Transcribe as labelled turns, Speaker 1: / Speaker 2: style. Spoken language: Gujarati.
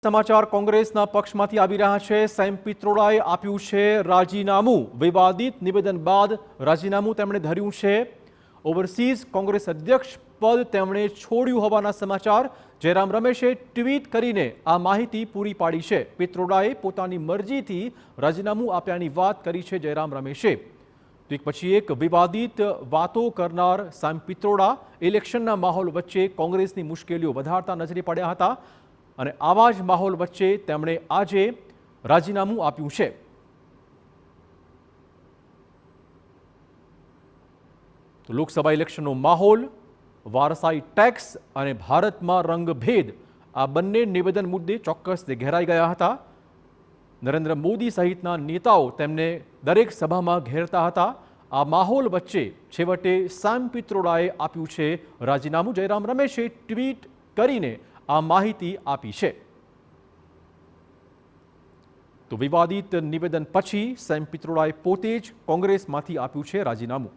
Speaker 1: સમાચાર કોંગ્રેસના પક્ષમાંથી આવી રહ્યા છે। સેમ પિત્રોડાએ આપ્યું છે રાજીનામું। વિવાદિત નિવેદન બાદ રાજીનામું તેમણે ધર્યું છે। ઓવરસીઝ કોંગ્રેસ અધ્યક્ષ પદ તેમણે છોડ્યું હોવાના સમાચાર જયરામ રમેશે ટ્વીટ કરીને આ માહિતી પૂરી પાડી છે। પિત્રોડાએ પોતાની મરજીથી રાજીનામું આપ્યાની વાત કરી છે જયરામ રમેશે। તો એક પછી એક વિવાદિત વાતો કરનાર સેમ પિત્રોડા ઇલેક્શનના માહોલ વચ્ચે કોંગ્રેસની મુશ્કેલીઓ વધારતા નજરે પડ્યા હતા અને આવા જ માહોલ વચ્ચે તેમણે આજે રાજીનામું આપ્યું છે। તો લોકસભા ઇલેક્શનનો માહોલ, વારસાઈ ટેક્સ અને ભારતમાં રંગભેદ આ બંને નિવેદન મુદ્દે ચોક્કસ ઘેરાઈ ગયા હતા। નરેન્દ્ર મોદી સહિતના નેતાઓ તેમને દરેક સભામાં ઘેરતા હતા। આ માહોલ વચ્ચે છેવટે સેમ પિત્રોડાએ આપ્યું છે રાજીનામું। જયરામ રમેશે ટ્વીટ કરીને આ માહિતી આપી છે। તો વિવાદિત નિવેદન પછી સેમ પિત્રોડાએ પોતે જ કોંગ્રેસમાંથી આપ્યું છે રાજીનામું।